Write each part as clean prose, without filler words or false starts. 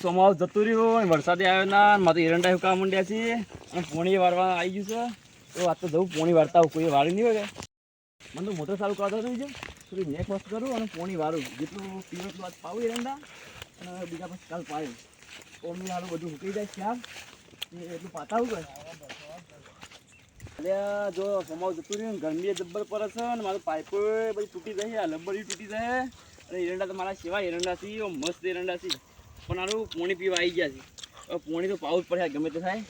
સોમાવ જતું રહ્યું વરસાદે આવ્યો ના મારે એરંડા હુકા માંડ્યા છે અને પોણી વારવા આવી ગયું છે તો આ તો જવું પોણી વારતા કોઈ વાળી નહીં હોય મને તો મોટર ચાલુ કરતો નહીં છે થોડી નેક વસ્તુ કરું અને પોણી વારું જેટલું પીવું એટલું આજ પાવું એરંડા અને બીજા પછી કાલ પાયું પોણી વાળું બધું હુકાઈ જાય શ્યામ એટલું પાતાવું કરે એટલે જો સોમાવ જતું રહ્યું ગરમી જબ્બર પડે છે અને મારું પાઇપ બધી તૂટી જાય લબ્બરી તૂટી જાય અને એરંડા તો મારા સેવા એરંડાથી મસ્ત એરંડાથી પણ મારું પોણી પીવા આવી ગયા છે હવે પોણી તો પાવું જ પડે ગમે તે થાય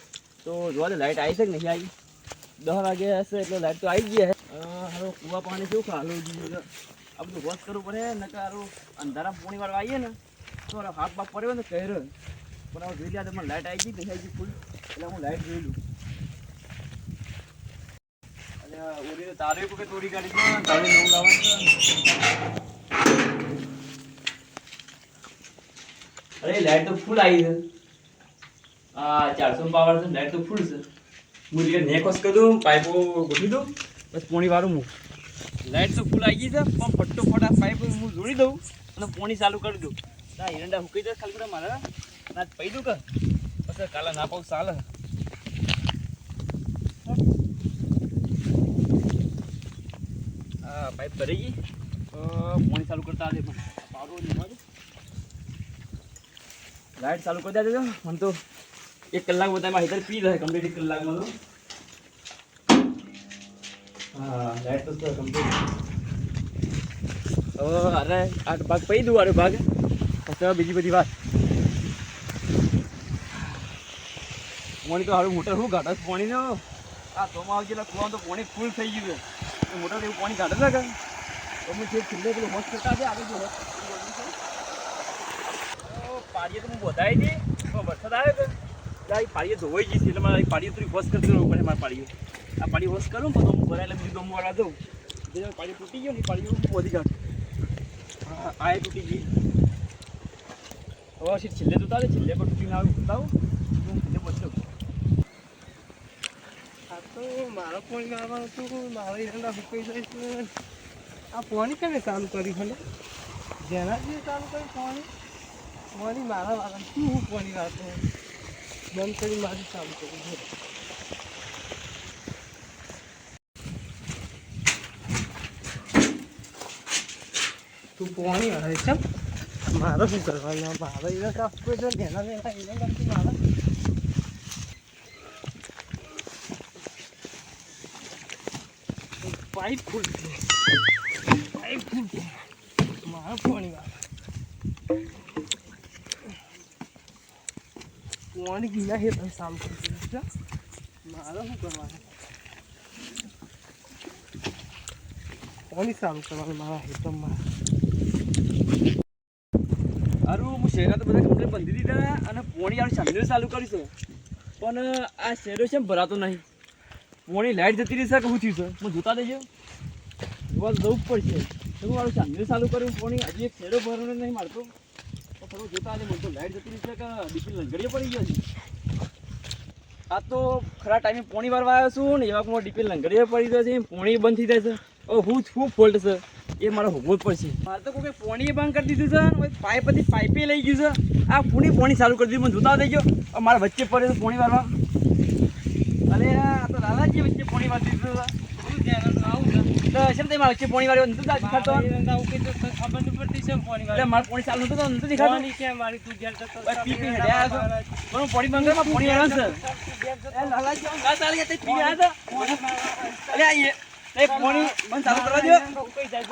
તો જોવા દે લાઇટ આવી છે કે નહીં આવી 10 વાગે હશે એટલે લાઇટ તો આવી ગયા છે હવે કૂવા પાણી કેવું ખાલું આ બધું વોશ કરવું પડે નકર સારું અંધારા પોણી વાળવા આવીએ ને તો હાથ બાપ પડ્યો ને કહે પણ હવે જોઈ લ્યા મને લાઇટ આવી ગઈ નહીં આવી ગઈ ફૂલ એટલે હું લાઇટ જોઈ લઉં ઓરી તારે કોઈ તોડી કાઢી છે તારે નવું લાવવાનું અરે લાઈટ તો ફૂલ આવી છે આ 400 પાવર છે લાઈટ તો ફૂલ છે હું એટલે નેકોસ કરી દઉં પાઇપો ગોઠવી દઉં બસ પોણી વાળું હું લાઈટ તો ફૂલ આવી ગઈ છે પણ ફટોફટ આ પાઇપ હું જોડી દઉં અને પોણી ચાલુ કરી દઉં ના એરંડા હુકાઈ જાય ખાલી મારે ના પૈ દઉં કે પછી કાલે ના પાઉં ચાલે પાઇપ કરી ગઈ પાણી ચાલુ કરતા આજે પણ પાવડો નહીં લાઇટ ચાલુ કરી દેજો મને તો 1 કલાક બધામાં હીટર પી જાય કમ્પ્લીટ 1 કલાકમાં તો હા લાઇટ તો કમ્પ્લીટ અરે આ ભાગ પી દઉં આરો ભાગ પછી બીજી બધી વાત પાણી તો હારું મોટર શું ઘાટે પાણીનો આ તોમાં આવજે એટલે કુવામાં તો પાણી ફૂલ થઈ ગયું છે મોટર એવું પાણી કાઢે છે કે તમે જે છેલ્લે પેલું હોશ કરતા છે આગળ જો પાડીએ તો હું બધાઈ દઈ પણ વરસાદ આવે કે આ પાડીએ ધોવાઈ જઈશ એટલે મારે પાડીએ થોડી વોશ કરતી રહેવું પડે મારે પાડીએ આ પાડી વોશ કરું તો હું ભરાયેલા બીજું ગમવાળા દઉં જે પાડી તૂટી ગયો ને પાડી હું વધી કાઢું હા આ તૂટી ગઈ હવે છેલ્લે તો તારે છેલ્લે પર તૂટીને આવું બતાવું હું છેલ્લે બચું મારો પાણી આવવાનું હતું મારો એરંડા સુકાઈ જાય છે આ પાણી કેમ ચાલુ કર્યું ભલે જેના જે ચાલુ કર્યું પાણી મારા વાળા શું હું પાણી વાળતો બંધ કરી મારું ચાલુ કર્યું છે તું પાણી આવે છે મારે શું કરવાનું મારે એરંડા આપવું છે એના એરંડા મારા પાઇપ ફૂલ મારો પાણી પાણી ગીના હે તમે સામ કરી છે મારે શું કરવાનું પાણી સારું કરવાનું મારા હેતમમાં સારું હું શહેરા તો બધા કમ્પ્લેટ બંધી દીધા અને પોણી આવું સાંભળ્યું ચાલુ કરીશું પણ આ શહેરો છે ભરાતો નહીં પોણી લાઇટ જતી રહેશે કે શું થયું છે હું જોતા દેજો જોવા જવું જ પડશે તો મારું સાંજે ચાલુ કર્યું પોણી હજી એક શેરો ભરવાનો નહીં મારતો તો થોડું જોતા આજે મને તો લાઇટ જતી રહેશે કે બીજી લંગડીએ પડી ગયો છે આ તો ખરા ટાઈમે પોણી વારવા આવ્યો છું ને એવા પણ ડીપી લંગડીએ પડી ગયો છે પોણી બંધ થઈ જાય છે હું ફોલ્ટ છે એ મારે હોવો જ પડશે મારે તો કોઈ પોણી બંધ કરી દીધું છે પાઇપથી પાઇપે લઈ ગયું છે આ પોણી ચાલુ કરી દીધું મને જોતા દેજો મારા વચ્ચે પડે છે પોણી વારવા અરે આ તો લાલાજી વચ્ચે પોણી વાળી દીધું છે મારા વચ્ચે પોણી વાળી નતું દેખાતો ખબર નહીં પડતી છે પાણી એટલે મારે પોણી ચાલુ નતું દેખાતો કે મારી તું ઘેર જતો પીપી હેડ્યા છો પણ પોણી બંધ માં પોણી આવ્યો છે લાલાજી આ ચાલી તે પી ગયા છે અરે એ પોણી બંધ ચાલુ કરવા દો કઈ જાય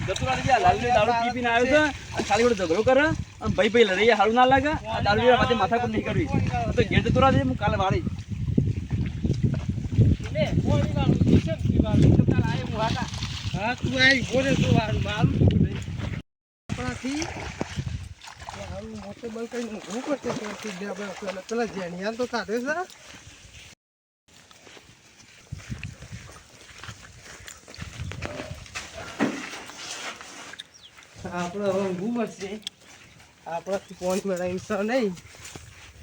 જતુરા લાલુ દારૂ પીપીને આવ્યો છે અને ખાલી થોડો ઝઘડો કરે અને ભાઈ લડે સારું ના લાગે આ દારૂ પાસે માથા પર નહીં કરવી તો ઘેર જતુરા દે હું કાલે વાળી હા તું આવી બોલે તું મારું આપણાથી મોટે બંધ કરીને ઊભું કરશે પેલા જેણિયા તો કાઢે છે આપણે હવે ઊભું પડશે આપણાથી પાણી મેળવીને સર નહીં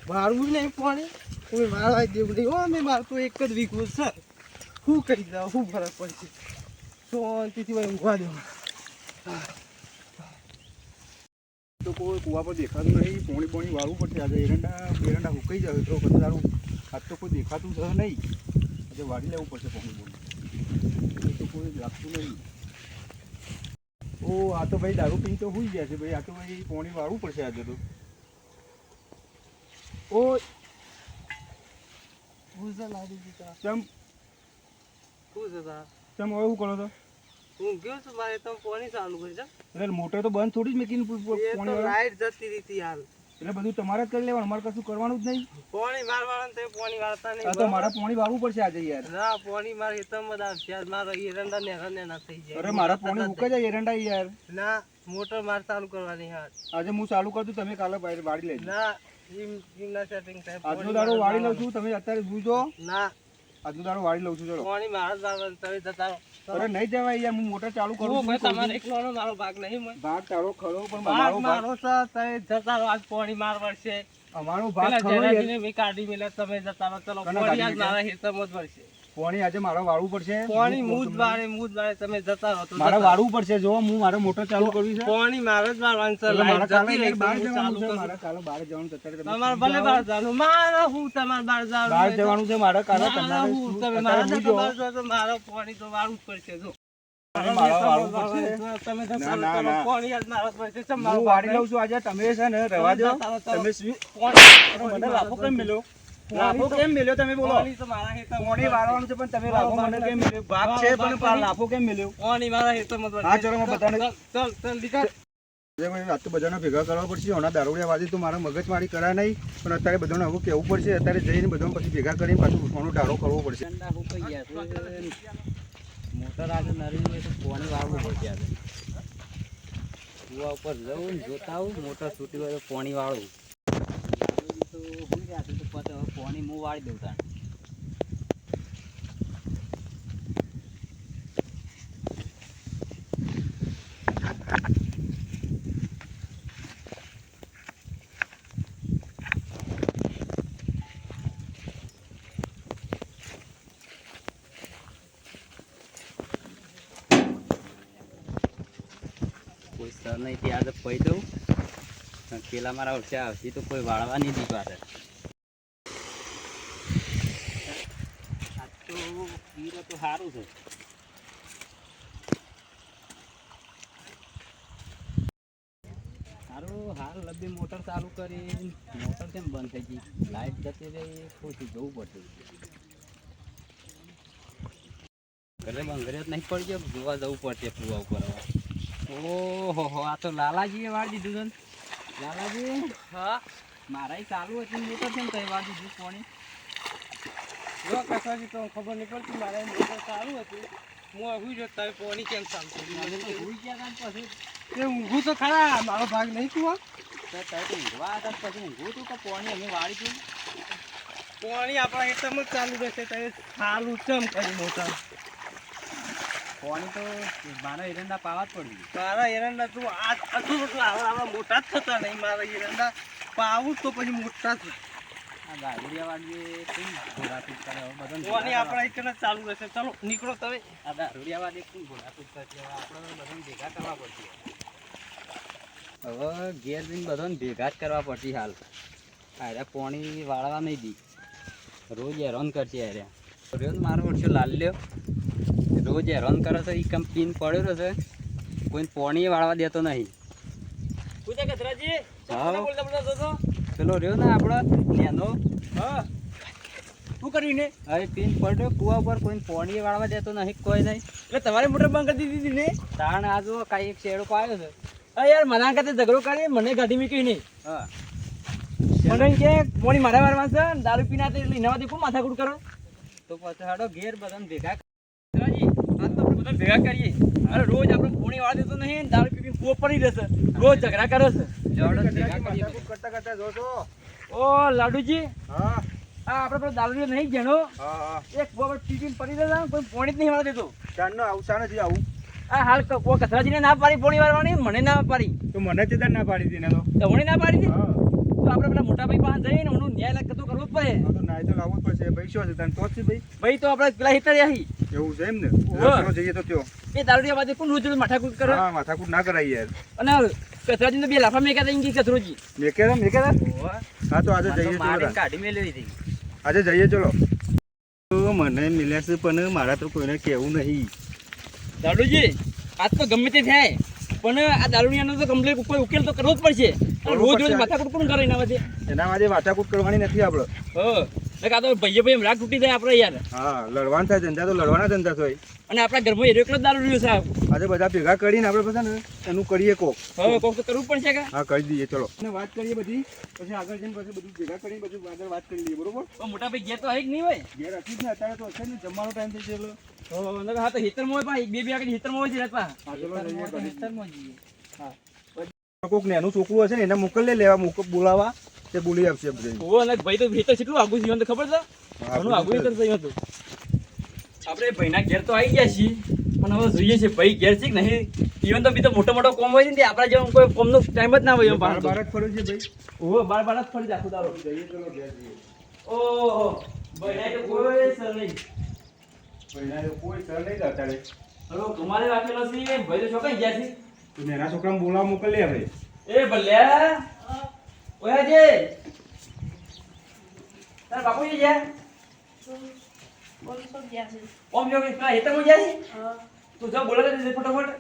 મારવું નહીં પાણી કોઈ મારવા દેવું નહીં હો મેં મારું તો એક જ વીઘો સર શું કરી દઉં શું ફરક પડશે શાંતિથી ઊંઘવા દેવું તો કોઈ કૂવા પર દેખાતું નહીં, પોણી વાળવું પડશે. આજે એરંડા હુકાઈ જાય તો પછી તારું આજ તો કોઈ દેખાતું છે નહીં. આજે વાળી લેવું પડશે પોણી તો કોઈ લાગતું નહીં. ઓ આ તો ભાઈ દારૂ પીને તો હોઈ ગયા છે ભાઈ. આ તો ભાઈ પોણી વાળવું પડશે આજે તો. ઓ ભૂસા લાવી દીધા. ચમ શું છે તારા? ચમ હવે શું કરો છો? હું ગયો છું મારે તો પાણી ચાલુ કરી છે. એટલે મોટર તો બંધ થોડી જ મેકીને એ તો પોણી લાઈટ જતી રહી હતી હાલ. એટલે બધું તમારે જ કરી લેવાનું, અમારે કશું કરવાનું જ નહીં. પાણી મારવાનું તે પાણી વાળતા નહીં. આ તો મારા પોણી વાળવું પડશે આજે યાર. ના પાણી મારે હેતરમાં જ આવશે. આજ મારા એરંડા નેના થઈ જાય. અરે મારા પોણી હુકાઈ જાય એરંડા યાર. ના મોટર મારે ચાલુ કરવાની હાલ. આજે હું ચાલુ કરું છું, તમે કાલે બહાર વાળી લેજો. ના એમના સેટિંગ થાય. આજનો દાડો વાળી લઉં છું, તમે અત્યારે જોજો. ના આજનો દાડો વાળી લઉં છું. ચલો પાણી મારા જ વાળવાનું. તમે જતા રહો. અરે નહીં જવાય યાર, હું મોટર ચાલુ કરું હું છું. ભાઈ તમારે એકલોનો મારો ભાગ નહીં. ભાગ તારો ખરો પણ ભાગ મારો ભાગ મારો છે. તમે જતા રહો. આજ પાણી મારવા છે. અમારો ભાગ પેલા ખરો યાર. જયરાજીને મેં કાઢી મેલ્યા. તમે જતા રહો. ચલો કોને પાણી કાઢી આજ મારા હેતરમાં જ વળશે. પોણી આજે મારે વાળવું પડશે. પાણી મૂજ બારે તમે જતા રહો. તો મારે જતા રહો. વાળવું પડશે. જો હું મારે મોટર ચાલુ કરવી છે. પાણી મારે જ મારવાનું છે. એટલે મારે લાઈટ કાલે જતી રહી બહાર તો હું જવાનું ચાલુ છે. કરું. મારે કાલે બહાર જવાનું છે. અત્યારે તમે તમારે ભલે બહાર જવાનું. મારે હું તમારે બહાર જવાનું. બહાર જવાનું છે મારે કાલે. મારે તમારે હું તમે અત્યારે મારા હું જતા જો. બહાર જાઓ તો મારે પાણી તો વાળવું જ પડશે. જો મારે વાળવું પડશે. તમે જતા ના, રહો. ના, ચલો, ના. પાણી આજ મારવા જ પડશે. ચમ હું મારો વાળી ભાગ લઉં છું આજે. તમે છે ને રવા દો. જતા રહો, ચલો. તમે પાણી- મને લાફો કેમ મેલ્યો? લાફો કેમ મેલ્યો તમે બોલો? પાણી તો મારા હેતરમાં પોણી વાળવાનું છે પણ તમે લાફો મને કેમ મેલ્યો? ભાગ છે પણ લાફો કેમ મેલ્યો? પાણી મારા હેતરમાં જ હા, ચલો, હું બધાને- ચાલ નીકળ. આજે ભાઈ આ તો બધાને ભેગા કરવા પડશે. હમણાં દારૂડિયાવાદી તો મારા મગજમારી કરાય નહીં, પણ અત્યારે બધાને આવું કહેવું પડશે. અત્યારે જઈને બધાને પછી ભેગા કરીને પાછું ઉઠવાનો ડાળો કરવો પડશે. મોટર આજે નરી હોય તો પાણી વાળવું પડશે આજે. કુવા ઉપર જવું ને જોતા આવું, મોટર છૂટી હોય તો પાણી વાળવું. તો હોઈ ગયા તો પછી હવે પાણી હું વાળી દઉં તાણ. કોઈ સર નહીં ત્યાં તો પહી દઉં. પેલા મારા ઓછા આવશે તો કોઈ વાળવા નહીં દી પાસે. આ તો પીરો તો સારું છે. સારું હાલ લબી મોટર ચાલુ કરી. મોટર કેમ બંધ થઈ ગઈ? લાઈટ જતી રહી. ખોટી જવું પડશે. ઘરે બંગરે જ નહીં પડી ગયો. જોવા જવું પડશે કુવા ઉપર હવે. ઓહો આ તો લાલાજીએ વાળી દીધું છે ને. લાલાજી હા મારા ચાલુ હતી મોટર છે ને કઈ વાળી દીધું પાણી. જો કસાજી તો ખબર નહીં પડતી. મારે મોટર સારું હતું. હું હું જો તમે પાણી કેમ ચાલુ આજે તો કર્યું? ભૂઈ ગયા હતા ને પછી એ ઊંઘું તો ખરા. મારો ભાગ નહીં કુવા. તો તઈ તો ઊંઘવા હતા ને પછી ઊંઘું હતું કે પાણી અમે વાળી હતું. પાણી આપણા હેઠળમાં જ ચાલુ રહેશે. તમે સારું ચમ કરી મોટર. પાણી તો મારા એરંડા પાવા જ પડ્યું. મારા એરંડા તું આવા મોટા જ થતા નહીં. મારા એરંડા પાવું તો પછી મોટા થાય. આ દારૂડિયા વાળી કેમ ઘોડાપીટ કરે હવે બધાને પાણી ભેગા આપણા હેઠળ જ ચાલુ રહેશે. ચલો નીકળો તમે. આ દારૂડિયા વાળી કેમ ઘોડાપીટ કરશે? હવે આપણે બધાને ભેગા કરવા પડશે. હવે ઘેર જઈને બધાને ભેગા જ કરવા પડશે હાલ. અરે પાણી વાળવા નહીં દી. રોજ હેરાન કરશે અરે. રોજ મારો ઓછો લાલ લ્યો. રોજ હેરાન કરે છે. એ કમ પીન પડેલો છે. કોઈ પાણી વાળવા દેતો નહીં. હા પેલો રહ્યો ને આપણો નેનો શું કર્યું ને? હવે પીન પડ્યો કુવા ઉપર. કોઈ પાણી વાળવા દેતો નહીં. કોઈ નહીં. એટલે તમારી મોટર બંધ કરી દીધી ને? તાણ આ જો કાંઈ એક શેડો પાયો છે. હા યાર મના કરતે ઝઘડો કરી મને ગાડી મૂકી નહીં. હા મને કે પાણી મારા મારવા છે ને દારૂ પીના તે એટલે એના દેખો માથાકૂટ કરો. તો પછી હાડો ઘેર બધાને ભેગા રાજી આજ તો આપણે બધા ભેગા કરીએ. અરે રોજ આપણે પાણી વાળવા દેતો નહીં ને દારૂ પીને કૂવો પડી રહેશે. રોજ ઝઘડા કરે છે. જોડો ભેગા કરીએ. માથાકૂટ કરતા કરતા જો છો. ઓ લાડુજી હા આ આપણે પેલો દારૂ નહીં જેનો હા હા. એક કૂવા પર પીને પડી રહેતા ને કોઈ પાણી જ નહીં વાળવા દેતો. ચાંદનો આવતા નથી આવું. આ હાલ કસરાજીને ના પાડી પાણી વાળવાની મને ના પાડી. તો મને જ ના પાડી હતી ને તો. તો મને ના પાડી હતી. હા તો આપણે પેલા મોટા ભાઈ પાસે જઈને એનું ન્યાય લાગ તો કરવું જ પડે. હા તો નાય તો લાવવું જ પડશે. ભાઈ શું છે તને તો જ છે ભાઈ. ભાઈ તો આપણે પેલા હિતર આવી એવું છે એમ ને? હા. ચાલો જઈએ તો ત્યો. એ દારૂડિયા બાજુ કોણ રોજ રોજ માથાકૂટ કરે. હા માથાકૂટ ના કરાય યાર. અને કચરાજી તો બે લાફા મેકા તા ઇંગી કચરોજી મેકેરા હા તો આજે જઈએ ચલો કાઢી મેળવી હતી આજે જઈએ ચલો તો મને મિલ્યા છે પણ મારા તો કોઈને કહેવું નહીં દારૂજી આજ તો ગમે તે થાય પણ આ દારૂની આનો તો કમ્પ્લેટ ઉપર ઉકેલ તો કરવો જ પડશે રોજ રોજ માથાકૂટ કોણ કરે એના વચ્ચે એના માટે વાટાકૂટ કરવાની નથી આપણે આ તો ભાઈએ રાગ તૂટી જાય આપણે યાર હા લડવાનું થાય ધંધા તો લડવાના ધંધા થાય અને આપણા ઘરમાં એરો એકલો જ દારૂ રહ્યો સાહેબ આજે બધા ભેગા કરીને આપણે બધા ને એનું કરીએ કોક કોક તો કરવું પડશે કે હા કરી દઈએ ચલો અને વાત કરીએ બધી પછી આગળ જઈને પછી બધું ભેગા કરીને બધું આગળ વાત કરી લઈએ બરોબર મોટા ભાઈ ઘેર તો આવી જ નહીં હોય ઘેર હતી જ ને અત્યારે તો હશે ને જમવાનો ટાઈમ થઈ ગયેલો હા તો હિતરમાં હોય પણ બે આગળ હિતરમાં હોય છે રહેતા હા ચલો જઈએ ખેતરમાં જઈએ. કોક નેનું છોકરું હશે ને એને મોકલી લેવા બોલાવા તે બોલી આપશે બધું ઓ અને ભાઈ તો હિતર કેટલું આગું જીવન તો ખબર છે ઘણું આગું હિતર થયું હતું આપણે ભાઈના ઘેર તો આવી ગયા છીએ પણ હવે જોઈએ છે ભાઈ ઘેર છે કે નહીં ઇવન તો બીજો મોટો મોટો કોમ હોય ને આપણા જેવો કોઈ કોમનો ટાઈમ જ ના હોય એમ બહાર બાર જ ફર્યું છે ભાઈ ઓ બાર જ ફરી જાખું દારો જઈએ ચલો ઘેર જઈએ ઓહો ભાઈ તો કોઈ સર નહીં ભાઈ કોઈ સર નહીં અત્યારે હવે તમારે રાખેલો છે ભાઈ તો છોકરા ગયા છે તો નેના છોકરાને બોલાવા મોકલીએ આપણે એ ભલ્યા ઓય જે તાર બાપુ જે ગયા ઓમ જો કે હેતર માં ગયા છે તું જો બોલાવે છે ફટાફટ